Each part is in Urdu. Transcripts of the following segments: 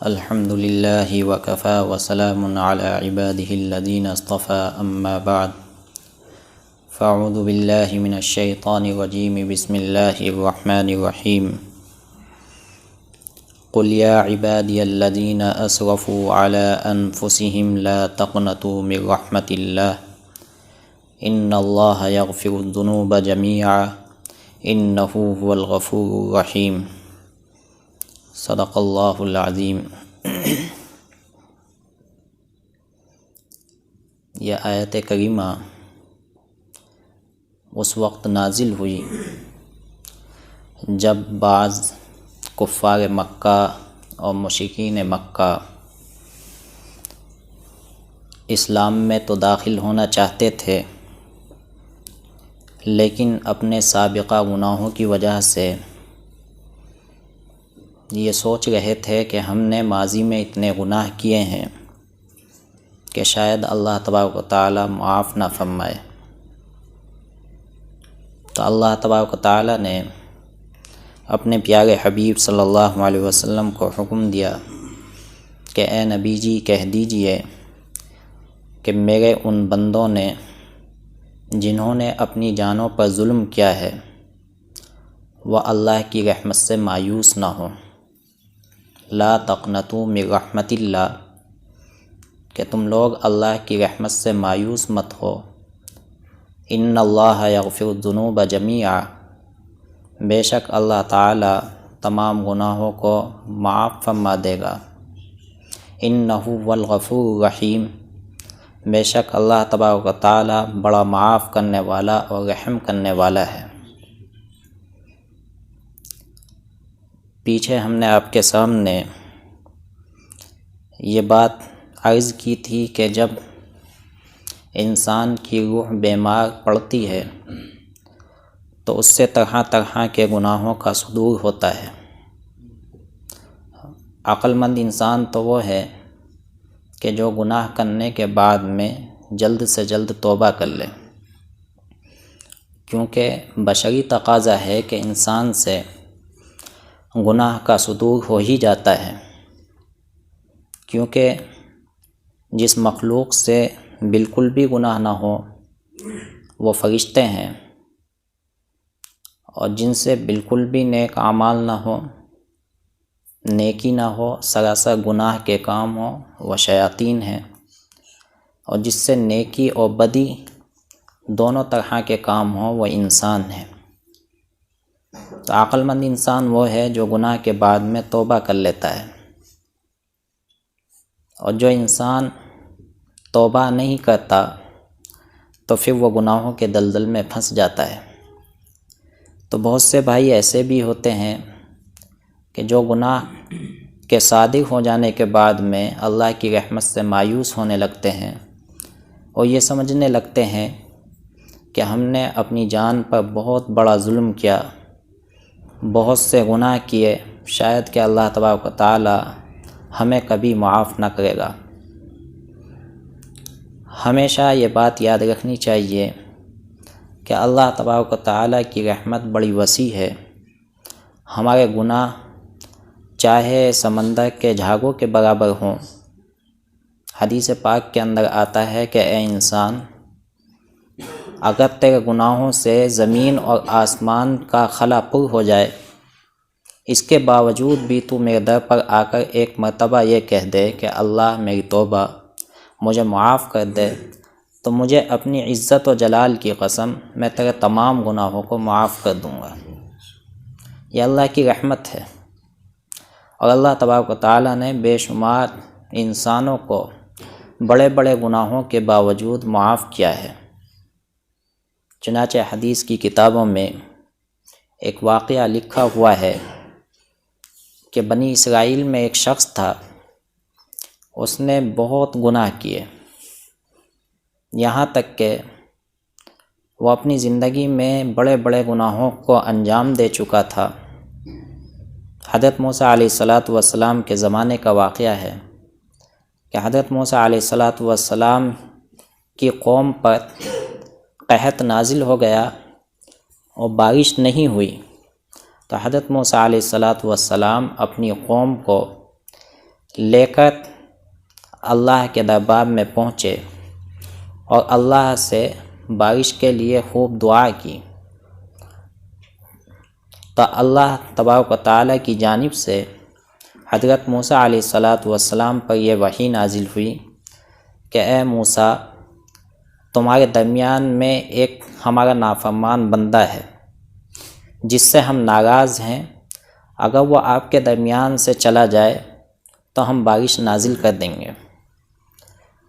الحمد للہ وکفى وسلام علی عباده الذین اصطفى اما بعد فاعوذ باللہ من الشیطان الرجیم بسم اللہ الرحمن الرحیم قل یا عبادی الذین اسرفوا علی انفسهم لا تقنطوا من رحمت اللہ ان اللہ یغفر الذنوب جمیعا انہ هو الغفور الرحیم۔ صدق اللہ العظیم۔ یہ آیت کریمہ اس وقت نازل ہوئی جب بعض کفار مکہ اور مشرکین مکہ اسلام میں تو داخل ہونا چاہتے تھے، لیکن اپنے سابقہ گناہوں کی وجہ سے یہ سوچ رہے تھے کہ ہم نے ماضی میں اتنے گناہ کیے ہیں کہ شاید اللہ تبارک و تعالی معاف نہ فرمائے۔ تو اللہ تبارک و تعالی نے اپنے پیارے حبیب صلی اللہ علیہ وسلم کو حکم دیا کہ اے نبی جی کہہ دیجئے کہ میرے ان بندوں نے جنہوں نے اپنی جانوں پر ظلم کیا ہے وہ اللہ کی رحمت سے مایوس نہ ہوں۔ لا تقنطوا من رحمت اللہ، کہ تم لوگ اللہ کی رحمت سے مایوس مت ہو۔ ان اللہ یغفر الذنوب جمیعا، بے شک اللہ تعالی تمام گناہوں کو معاف فرما دے گا۔ انہ هو الغفور الرحیم، بے شک اللہ تبارک و تعالی بڑا معاف کرنے والا اور رحم کرنے والا ہے۔ پیچھے ہم نے آپ کے سامنے یہ بات عرض کی تھی کہ جب انسان کی روح بیمار پڑتی ہے تو اس سے طرح طرح کے گناہوں کا صدور ہوتا ہے۔ عقل مند انسان تو وہ ہے کہ جو گناہ کرنے کے بعد میں جلد سے جلد توبہ کر لے، کیونکہ بشری تقاضا ہے کہ انسان سے گناہ کا صدور ہو ہی جاتا ہے، کیونکہ جس مخلوق سے بالکل بھی گناہ نہ ہو وہ فرشتے ہیں، اور جن سے بالکل بھی نیک اعمال نہ ہو، نیکی نہ ہو، سراسر گناہ کے کام ہو، وہ شیاطین ہیں، اور جس سے نیکی اور بدی دونوں طرح کے کام ہوں وہ انسان ہیں۔ تو عقل مند انسان وہ ہے جو گناہ کے بعد میں توبہ کر لیتا ہے، اور جو انسان توبہ نہیں کرتا تو پھر وہ گناہوں کے دلدل میں پھنس جاتا ہے۔ تو بہت سے بھائی ایسے بھی ہوتے ہیں کہ جو گناہ کے صادق ہو جانے کے بعد میں اللہ کی رحمت سے مایوس ہونے لگتے ہیں، اور یہ سمجھنے لگتے ہیں کہ ہم نے اپنی جان پر بہت بڑا ظلم کیا، بہت سے گناہ کیے، شاید کہ اللہ تبارک و تعالی ہمیں کبھی معاف نہ کرے گا۔ ہمیشہ یہ بات یاد رکھنی چاہیے کہ اللہ تبارک و تعالی کی رحمت بڑی وسیع ہے۔ ہمارے گناہ چاہے سمندر کے جھاگوں کے برابر ہوں۔ حدیث پاک کے اندر آتا ہے کہ اے انسان، اگر تیرے گناہوں سے زمین اور آسمان کا خلا پر ہو جائے، اس کے باوجود بھی تو میرے در پر آ کر ایک مرتبہ یہ کہہ دے کہ اللہ میری توبہ مجھے معاف کر دے، تو مجھے اپنی عزت و جلال کی قسم میں تیرے تمام گناہوں کو معاف کر دوں گا۔ یہ اللہ کی رحمت ہے، اور اللہ تبارک و تعالیٰ نے بے شمار انسانوں کو بڑے بڑے گناہوں کے باوجود معاف کیا ہے۔ چنانچہ حدیث کی کتابوں میں ایک واقعہ لکھا ہوا ہے کہ بنی اسرائیل میں ایک شخص تھا، اس نے بہت گناہ کیے، یہاں تک کہ وہ اپنی زندگی میں بڑے بڑے گناہوں کو انجام دے چکا تھا۔ حضرت موسیٰ علیہ السلام کے زمانے کا واقعہ ہے کہ حضرت موسیٰ علیہ السلام کی قوم پر قحط نازل ہو گیا اور بارش نہیں ہوئی، تو حضرت موسیٰ علیہ السلام اپنی قوم کو لے کر اللہ کے دربار میں پہنچے اور اللہ سے بارش کے لیے خوب دعا کی، تو اللہ تبارک و تعالیٰ کی جانب سے حضرت موسیٰ علیہ السلام پر یہ وحی نازل ہوئی کہ اے موسیٰ، تمہارے درمیان میں ایک ہمارا نافرمان بندہ ہے جس سے ہم ناراض ہیں، اگر وہ آپ کے درمیان سے چلا جائے تو ہم بارش نازل کر دیں گے۔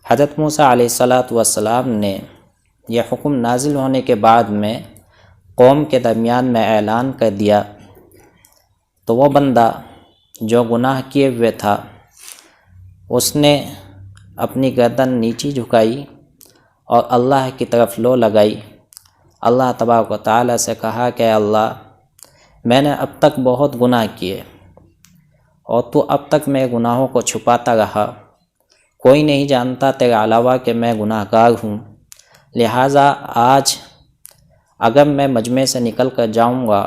حضرت موسیٰ علیہ السلام نے یہ حکم نازل ہونے کے بعد میں قوم کے درمیان میں اعلان کر دیا، تو وہ بندہ جو گناہ کیے ہوئے تھا اس نے اپنی گردن نیچی جھکائی اور اللہ کی طرف لو لگائی۔ اللہ تبارک و تعالیٰ سے کہا کہ اللہ، میں نے اب تک بہت گناہ کیے اور تو اب تک میرے گناہوں کو چھپاتا رہا، کوئی نہیں جانتا تیرے علاوہ کہ میں گناہ گار ہوں، لہٰذا آج اگر میں مجمع سے نکل کر جاؤں گا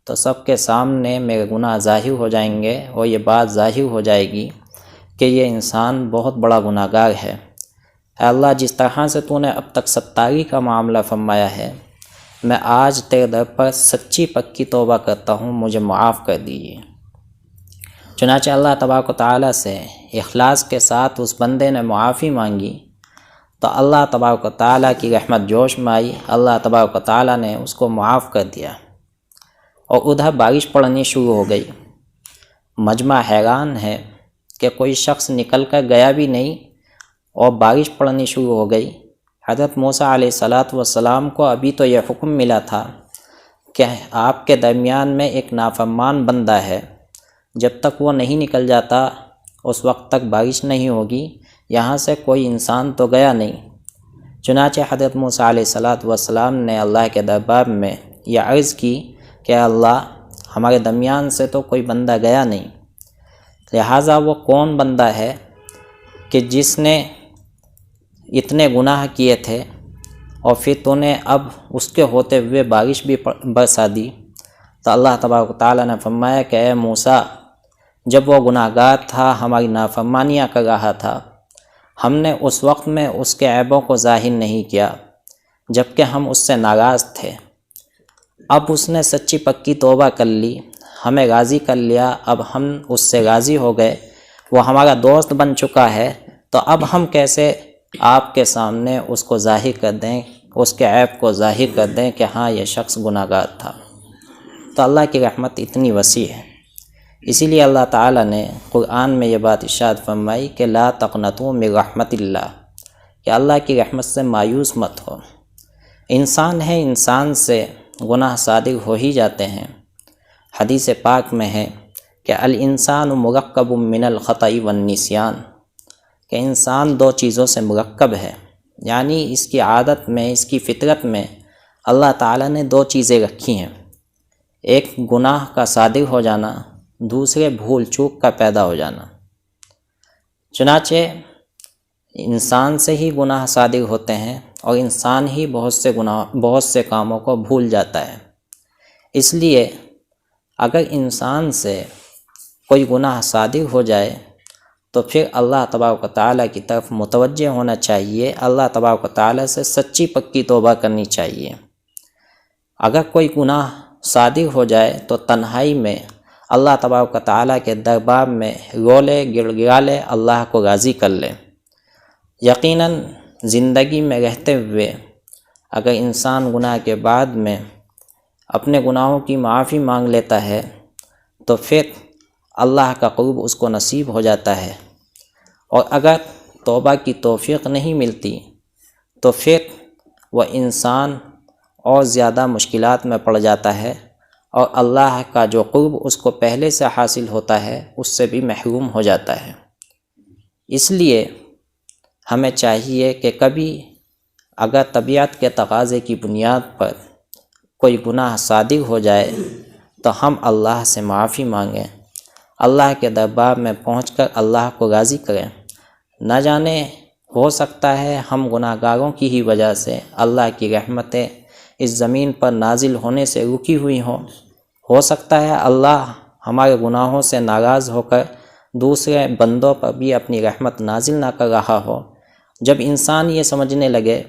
تو سب کے سامنے میرے گناہ ظاہر ہو جائیں گے اور یہ بات ظاہر ہو جائے گی کہ یہ انسان بہت بڑا گناہ گار ہے۔ اے اللہ، جس طرح سے تو نے اب تک ستاری کا معاملہ فرمایا ہے، میں آج تیرے در پر سچی پکی توبہ کرتا ہوں، مجھے معاف کر دیجیے۔ چنانچہ اللہ تبارک و تعالیٰ سے اخلاص کے ساتھ اس بندے نے معافی مانگی تو اللہ تبارک و تعالیٰ کی رحمت جوش میں آئی، اللہ تبارک و تعالیٰ نے اس کو معاف کر دیا اور ادھر بارش پڑنی شروع ہو گئی۔ مجمع حیران ہے کہ کوئی شخص نکل کر گیا بھی نہیں اور بارش پڑنی شروع ہو گئی۔ حضرت موسیٰ علیہ السلام کو ابھی تو یہ حکم ملا تھا کہ آپ کے درمیان میں ایک نافرمان بندہ ہے، جب تک وہ نہیں نکل جاتا اس وقت تک بارش نہیں ہوگی، یہاں سے کوئی انسان تو گیا نہیں۔ چنانچہ حضرت موسیٰ علیہ السلام نے اللہ کے دربار میں یہ عرض کی کہ اللہ، ہمارے درمیان سے تو کوئی بندہ گیا نہیں، لہٰذا وہ کون بندہ ہے کہ جس نے اتنے گناہ کیے تھے اور پھر تو نے اب اس کے ہوتے ہوئے بارش بھی برسا دی؟ تو اللہ تبارک و تعالیٰ نے فرمایا کہ اے موسیٰ، جب وہ گناہ گار تھا، ہماری نافرمانیاں کر رہا تھا، ہم نے اس وقت میں اس کے عیبوں کو ظاہر نہیں کیا جبکہ ہم اس سے ناراض تھے۔ اب اس نے سچی پکی توبہ کر لی، ہمیں راضی کر لیا، اب ہم اس سے راضی ہو گئے، وہ ہمارا دوست بن چکا ہے، تو اب ہم کیسے آپ کے سامنے اس کو ظاہر کر دیں، اس کے عیب کو ظاہر کر دیں کہ ہاں یہ شخص گناہ گار تھا۔ تو اللہ کی رحمت اتنی وسیع ہے، اسی لیے اللہ تعالیٰ نے قرآن میں یہ بات ارشاد فرمائی کہ لا تقنطوا من رحمت اللہ، کہ اللہ کی رحمت سے مایوس مت ہو۔ انسان ہے، انسان سے گناہ صادر ہو ہی جاتے ہیں۔ حدیث پاک میں ہے کہ الانسان مرکب من الخطأ والنسیان، کہ انسان دو چیزوں سے مرکب ہے، یعنی اس کی عادت میں، اس کی فطرت میں اللہ تعالیٰ نے دو چیزیں رکھی ہیں، ایک گناہ کا صادر ہو جانا، دوسرے بھول چوک کا پیدا ہو جانا۔ چنانچہ انسان سے ہی گناہ صادر ہوتے ہیں اور انسان ہی بہت سے کاموں کو بھول جاتا ہے۔ اس لیے اگر انسان سے کوئی گناہ صادر ہو جائے تو پھر اللہ تبارک و تعالیٰ کی طرف متوجہ ہونا چاہیے، اللہ تبارک و تعالیٰ سے سچی پکی توبہ کرنی چاہیے۔ اگر کوئی گناہ صادر ہو جائے تو تنہائی میں اللہ تبارک و تعالیٰ کے دربار میں رو لے، گڑ گڑا لے، اللہ کو راضی کر لے۔ یقیناً زندگی میں رہتے ہوئے اگر انسان گناہ کے بعد میں اپنے گناہوں کی معافی مانگ لیتا ہے تو پھر اللہ کا قرب اس کو نصیب ہو جاتا ہے، اور اگر توبہ کی توفیق نہیں ملتی تو پھر وہ انسان اور زیادہ مشکلات میں پڑ جاتا ہے، اور اللہ کا جو قرب اس کو پہلے سے حاصل ہوتا ہے اس سے بھی محروم ہو جاتا ہے۔ اس لیے ہمیں چاہیے کہ کبھی اگر طبیعت کے تقاضے کی بنیاد پر کوئی گناہ صادر ہو جائے تو ہم اللہ سے معافی مانگیں، اللہ کے دربار میں پہنچ کر اللہ کو راضی کریں۔ نہ جانے ہو سکتا ہے ہم گناہ گاروں کی ہی وجہ سے اللہ کی رحمتیں اس زمین پر نازل ہونے سے رکی ہوئی ہوں، ہو سکتا ہے اللہ ہمارے گناہوں سے ناراض ہو کر دوسرے بندوں پر بھی اپنی رحمت نازل نہ کر رہا ہو، جب انسان یہ سمجھنے لگے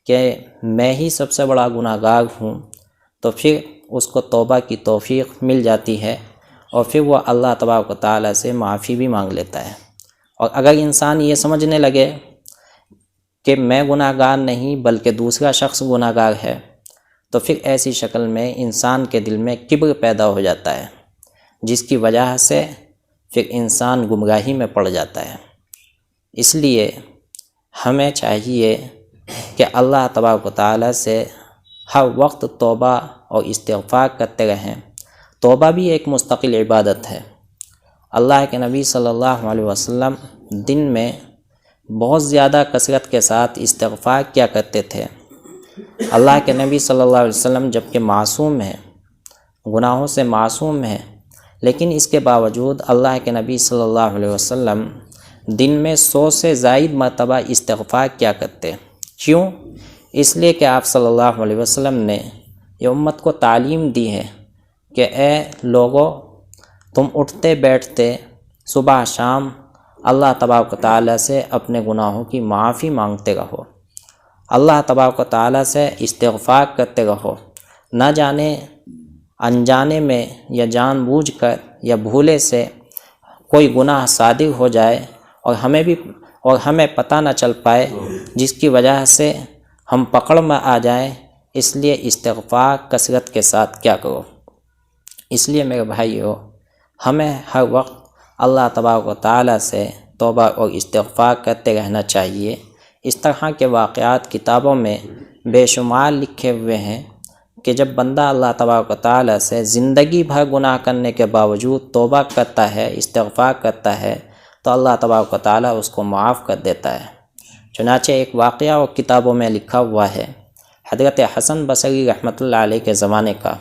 کہ میں ہی سب سے بڑا گناہ گار ہوں، تو پھر اس کو توبہ کی توفیق مل جاتی ہے اور پھر وہ اللہ تبارک و تعالیٰ سے معافی بھی مانگ لیتا ہے۔ اور اگر انسان یہ سمجھنے لگے کہ میں گناہ گار نہیں بلکہ دوسرا شخص گناہ گار ہے، تو پھر ایسی شکل میں انسان کے دل میں کبر پیدا ہو جاتا ہے، جس کی وجہ سے پھر انسان گمراہی میں پڑ جاتا ہے۔ اس لیے ہمیں چاہیے کہ اللہ تبارک و تعالیٰ سے ہر وقت توبہ اور استغفار کرتے رہیں۔ توبہ بھی ایک مستقل عبادت ہے۔ اللہ کے نبی صلی اللہ علیہ وسلم دن میں بہت زیادہ کثرت کے ساتھ استغفار کیا کرتے تھے۔ اللہ کے نبی صلی اللہ علیہ وسلم جبکہ معصوم ہیں، گناہوں سے معصوم ہیں، لیکن اس کے باوجود اللہ کے نبی صلی اللہ علیہ وسلم دن میں 100 سے زائد مرتبہ استغفار کیا کرتے۔ کیوں؟ اس لیے کہ آپ صلی اللہ علیہ وسلم نے یہ امت کو تعلیم دی ہے کہ اے لوگو، تم اٹھتے بیٹھتے صبح شام اللہ تبارک و تعالیٰ سے اپنے گناہوں کی معافی مانگتے رہو، اللہ تبارک و تعالیٰ سے استغفار کرتے رہو۔ نہ جانے انجانے میں یا جان بوجھ کر یا بھولے سے کوئی گناہ صادر ہو جائے اور ہمیں پتہ نہ چل پائے، جس کی وجہ سے ہم پکڑ میں آ جائیں۔ اس لیے استغفار کثرت کے ساتھ کیا کرو۔ اس لیے میرے بھائیو، ہمیں ہر وقت اللہ تبارک و تعالیٰ سے توبہ اور استغفار کرتے رہنا چاہیے۔ اس طرح کے واقعات کتابوں میں بے شمار لکھے ہوئے ہیں کہ جب بندہ اللہ تبارک و تعالیٰ سے زندگی بھر گناہ کرنے کے باوجود توبہ کرتا ہے، استغفار کرتا ہے، تو اللہ تبارک و تعالیٰ اس کو معاف کر دیتا ہے۔ چنانچہ ایک واقعہ اور کتابوں میں لکھا ہوا ہے حضرت حسن بصری رحمۃ اللہ علیہ کے زمانے کا۔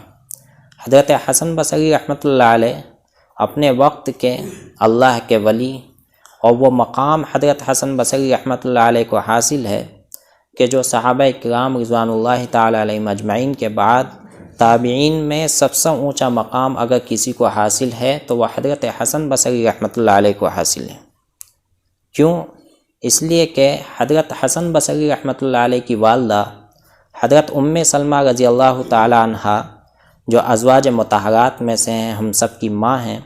حضرت حسن بصری رحمۃ اللہ علیہ اپنے وقت کے اللہ کے ولی، اور وہ مقام حضرت حسن بصری رحمۃ اللہ علیہ کو حاصل ہے کہ جو صحابہ کرام رضوان اللہ تعالیٰ علیہم اجمعین کے بعد تابعین میں سب سے اونچا مقام اگر کسی کو حاصل ہے تو وہ حضرت حسن بصری رحمۃ اللہ علیہ کو حاصل ہے۔ کیوں؟ اس لیے کہ حضرت حسن بصری رحمۃ اللہ علیہ کی والدہ حضرت ام سلمہ رضی اللہ تعالیٰ عنہا، جو ازواج مطہرات میں سے ہیں، ہم سب کی ماں ہیں،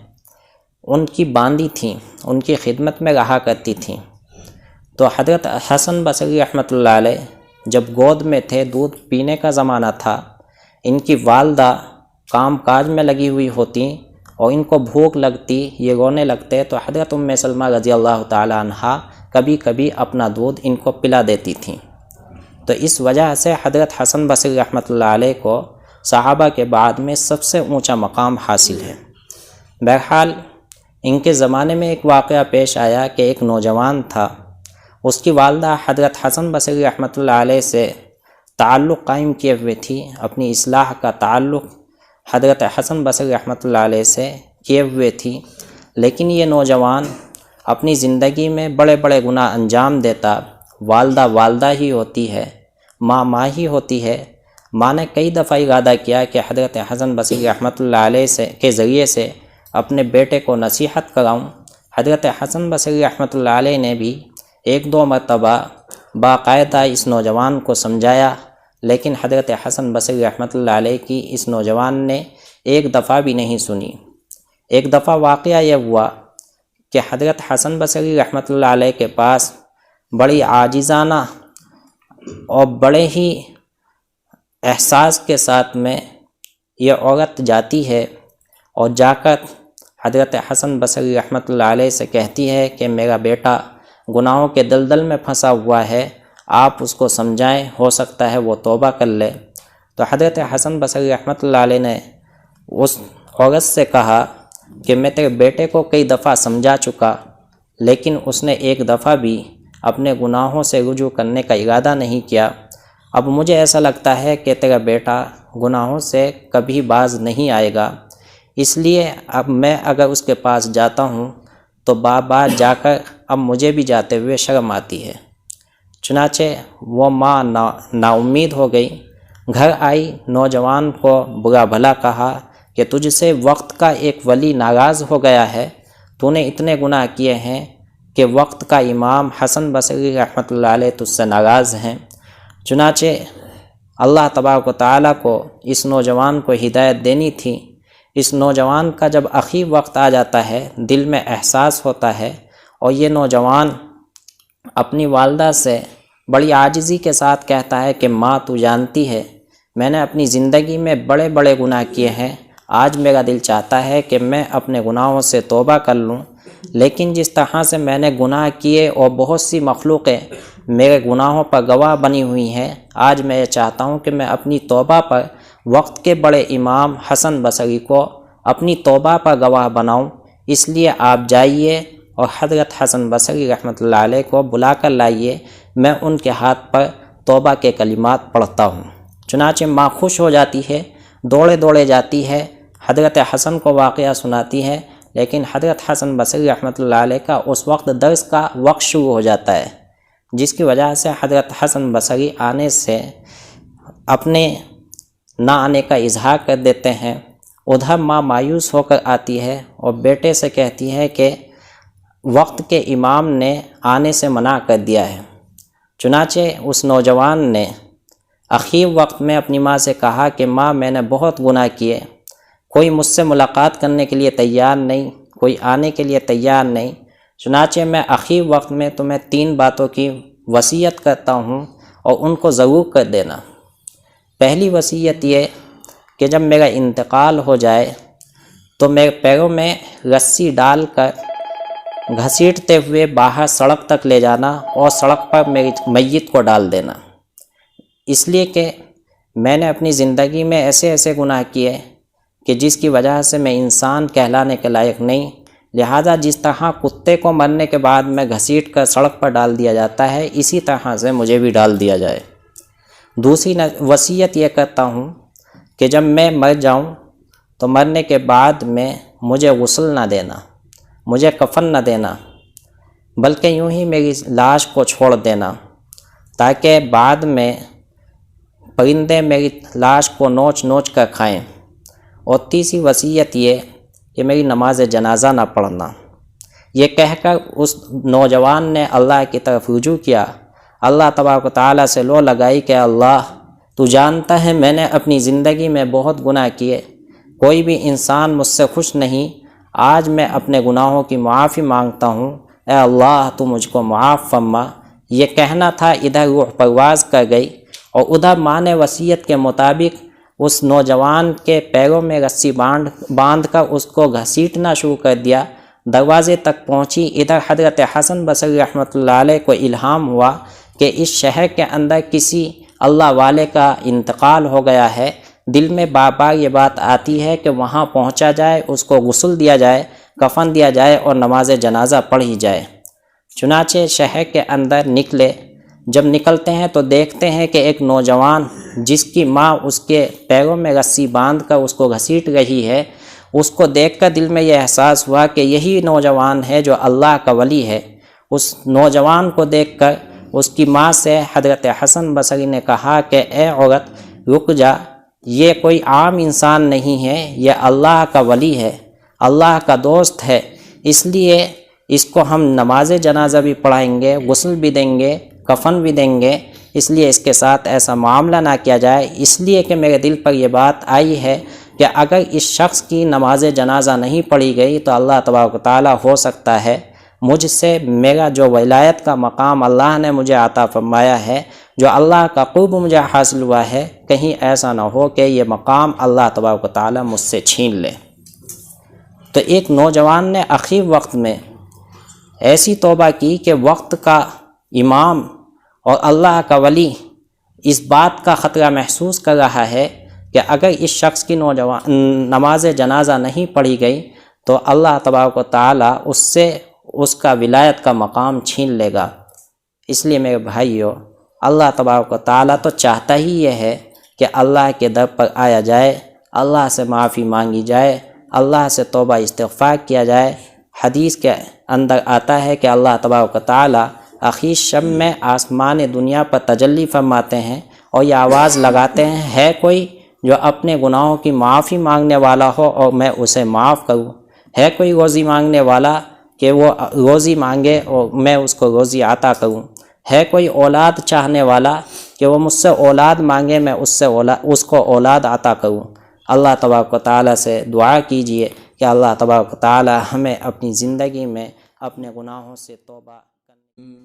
ان کی باندی تھیں، ان کی خدمت میں رہا کرتی تھیں۔ تو حضرت حسن بصری رحمۃ اللہ علیہ جب گود میں تھے، دودھ پینے کا زمانہ تھا، ان کی والدہ کام کاج میں لگی ہوئی ہوتی اور ان کو بھوک لگتی، یہ رونے لگتے، تو حضرت ام سلمہ رضی اللہ تعالیٰ عنہا کبھی کبھی اپنا دودھ ان کو پلا دیتی تھیں۔ تو اس وجہ سے حضرت حسن بصری رحمۃ اللہ علیہ کو صحابہ کے بعد میں سب سے اونچا مقام حاصل ہے۔ بہرحال ان کے زمانے میں ایک واقعہ پیش آیا کہ ایک نوجوان تھا، اس کی والدہ حضرت حسن بصری رحمۃ اللہ علیہ سے تعلق قائم کیے ہوئے تھی، اپنی اصلاح کا تعلق حضرت حسن بصری رحمۃ اللہ علیہ سے کیے ہوئے تھی، لیکن یہ نوجوان اپنی زندگی میں بڑے بڑے گناہ انجام دیتا۔ والدہ ہی ہوتی ہے، ماں ہی ہوتی ہے۔ ماں نے کئی دفعہ ارادہ کیا کہ حضرت حسن بصری رحمۃ اللہ علیہ کے ذریعے سے اپنے بیٹے کو نصیحت کراؤں۔ حضرت حسن بصری رحمۃ اللہ علیہ نے بھی 1-2 مرتبہ باقاعدہ اس نوجوان کو سمجھایا، لیکن حضرت حسن بصری رحمۃ اللہ علیہ کی اس نوجوان نے ایک دفعہ بھی نہیں سنی۔ ایک دفعہ واقعہ یہ ہوا کہ حضرت حسن بصری رحمۃ اللہ علیہ کے پاس بڑی عاجزانہ اور بڑے ہی احساس کے ساتھ میں یہ عورت جاتی ہے اور جا کر حضرت حسن بصری رحمۃ اللہ علیہ سے کہتی ہے کہ میرا بیٹا گناہوں کے دلدل میں پھنسا ہوا ہے، آپ اس کو سمجھائیں، ہو سکتا ہے وہ توبہ کر لے۔ تو حضرت حسن بصری رحمۃ اللہ علیہ نے اس عورت سے کہا کہ میں تیرے بیٹے کو کئی دفعہ سمجھا چکا، لیکن اس نے ایک دفعہ بھی اپنے گناہوں سے رجوع کرنے کا ارادہ نہیں کیا۔ اب مجھے ایسا لگتا ہے کہ تیرا بیٹا گناہوں سے کبھی باز نہیں آئے گا، اس لیے اب میں اگر اس کے پاس جاتا ہوں تو بار جا کر اب مجھے بھی جاتے ہوئے شرم آتی ہے۔ چنانچہ وہ ماں نا امید ہو گئی، گھر آئی، نوجوان کو برا بھلا کہا کہ تجھ سے وقت کا ایک ولی ناراض ہو گیا ہے، تو نے اتنے گناہ کیے ہیں کہ وقت کا امام حسن بصری رحمۃ اللہ علیہ تجھ سے ناراض ہیں۔ چنانچہ اللہ تبارک و تعالیٰ کو اس نوجوان کو ہدایت دینی تھی۔ اس نوجوان کا جب اخیر وقت آ جاتا ہے، دل میں احساس ہوتا ہے، اور یہ نوجوان اپنی والدہ سے بڑی عاجزی کے ساتھ کہتا ہے کہ ماں تو جانتی ہے میں نے اپنی زندگی میں بڑے بڑے گناہ کیے ہیں، آج میرا دل چاہتا ہے کہ میں اپنے گناہوں سے توبہ کر لوں، لیکن جس طرح سے میں نے گناہ کیے اور بہت سی مخلوقیں میرے گناہوں پر گواہ بنی ہوئی ہیں، آج میں یہ چاہتا ہوں کہ میں اپنی توبہ پر وقت کے بڑے امام حسن بصری کو اپنی توبہ پر گواہ بناؤں، اس لیے آپ جائیے اور حضرت حسن بصری رحمۃ اللہ علیہ کو بلا کر لائیے، میں ان کے ہاتھ پر توبہ کے کلمات پڑھتا ہوں۔ چنانچہ ماں خوش ہو جاتی ہے، دوڑے دوڑے جاتی ہے، حضرت حسن کو واقعہ سناتی ہے، لیکن حضرت حسن بصری رحمۃ اللہ علیہ کا اس وقت درس کا وقت شروع ہو جاتا ہے، جس کی وجہ سے حضرت حسن بصری آنے سے اپنے نہ آنے کا اظہار کر دیتے ہیں۔ ادھر ماں مایوس ہو کر آتی ہے اور بیٹے سے کہتی ہے کہ وقت کے امام نے آنے سے منع کر دیا ہے۔ چنانچہ اس نوجوان نے اخیر وقت میں اپنی ماں سے کہا کہ ماں میں نے بہت گناہ کیے، کوئی مجھ سے ملاقات کرنے کے لیے تیار نہیں، کوئی آنے کے لیے تیار نہیں، چنانچہ میں اخیر وقت میں تمہیں 3 باتوں کی وصیت کرتا ہوں اور ان کو ضرور کر دینا۔ پہلی وصیت یہ کہ جب میرا انتقال ہو جائے تو میرے پیروں میں رسی ڈال کر گھسیٹتے ہوئے باہر سڑک تک لے جانا اور سڑک پر میری میت کو ڈال دینا، اس لیے کہ میں نے اپنی زندگی میں ایسے ایسے گناہ کیے کہ جس کی وجہ سے میں انسان کہلانے کے لائق نہیں، لہذا جس طرح کتے کو مرنے کے بعد میں گھسیٹ کر سڑک پر ڈال دیا جاتا ہے، اسی طرح سے مجھے بھی ڈال دیا جائے۔ دوسری وصیت یہ کرتا ہوں کہ جب میں مر جاؤں تو مرنے کے بعد میں مجھے غسل نہ دینا، مجھے کفن نہ دینا، بلکہ یوں ہی میری لاش کو چھوڑ دینا تاکہ بعد میں پرندے میری لاش کو نوچ نوچ کر کھائیں۔ اور تیسری وصیت یہ کہ میری نماز جنازہ نہ پڑھنا۔ یہ کہہ کر اس نوجوان نے اللہ کی طرف رجوع کیا، اللہ تبارک و تعالیٰ سے لو لگائی کہ اللہ تو جانتا ہے میں نے اپنی زندگی میں بہت گناہ کیے، کوئی بھی انسان مجھ سے خوش نہیں، آج میں اپنے گناہوں کی معافی مانگتا ہوں، اے اللہ تو مجھ کو معاف فرما۔ یہ کہنا تھا، ادھر روح پرواز کر گئی، اور ادھر ماں نے وصیت کے مطابق اس نوجوان کے پیروں میں رسی باندھ کر اس کو گھسیٹنا شروع کر دیا، دروازے تک پہنچی۔ ادھر حضرت حسن بصری رحمۃ اللہ علیہ کو الہام ہوا کہ اس شہر کے اندر کسی اللہ والے کا انتقال ہو گیا ہے، دل میں بار بار یہ بات آتی ہے کہ وہاں پہنچا جائے، اس کو غسل دیا جائے، کفن دیا جائے اور نماز جنازہ پڑھی جائے۔ چنانچہ شہر کے اندر نکلے، جب نکلتے ہیں تو دیکھتے ہیں کہ ایک نوجوان جس کی ماں اس کے پیروں میں رسی باندھ کر اس کو گھسیٹ رہی ہے، اس کو دیکھ کر دل میں یہ احساس ہوا کہ یہی نوجوان ہے جو اللہ کا ولی ہے۔ اس نوجوان کو دیکھ کر اس کی ماں سے حضرت حسن بصری نے کہا کہ اے عورت رک جا، یہ کوئی عام انسان نہیں ہے، یہ اللہ کا ولی ہے، اللہ کا دوست ہے، اس لیے اس کو ہم نماز جنازہ بھی پڑھائیں گے، غسل بھی دیں گے، کفن بھی دیں گے، اس لیے اس کے ساتھ ایسا معاملہ نہ کیا جائے۔ اس لیے کہ میرے دل پر یہ بات آئی ہے کہ اگر اس شخص کی نماز جنازہ نہیں پڑھی گئی تو اللہ تبارک و تعالیٰ ہو سکتا ہے مجھ سے میرا جو ولایت کا مقام اللہ نے مجھے عطا فرمایا ہے، جو اللہ کا قرب مجھے حاصل ہوا ہے، کہیں ایسا نہ ہو کہ یہ مقام اللہ تبارک و تعالیٰ مجھ سے چھین لے۔ تو ایک نوجوان نے اخیر وقت میں ایسی توبہ کی کہ وقت کا امام اور اللہ کا ولی اس بات کا خطرہ محسوس کر رہا ہے کہ اگر اس شخص کی نماز جنازہ نہیں پڑھی گئی تو اللہ تبارک و تعالیٰ اس سے اس کا ولایت کا مقام چھین لے گا۔ اس لیے میرے بھائیو، اللہ تبارک و تعالیٰ تو چاہتا ہی یہ ہے کہ اللہ کے در پر آیا جائے، اللہ سے معافی مانگی جائے، اللہ سے توبہ استغفار کیا جائے۔ حدیث کے اندر آتا ہے کہ اللہ تبارک و تعالیٰ آخری شب میں آسمان دنیا پر تجلی فرماتے ہیں اور یہ آواز لگاتے ہیں، ہے کوئی جو اپنے گناہوں کی معافی مانگنے والا ہو اور میں اسے معاف کروں؟ ہے کوئی روزی مانگنے والا کہ وہ روزی مانگے اور میں اس کو روزی عطا کروں؟ ہے کوئی اولاد چاہنے والا کہ وہ مجھ سے اولاد مانگے میں اس کو اولاد عطا کروں؟ اللہ تبارک و تعالیٰ سے دعا کیجئے کہ اللہ تبارک و تعالیٰ ہمیں اپنی زندگی میں اپنے گناہوں سے توبہ کرنے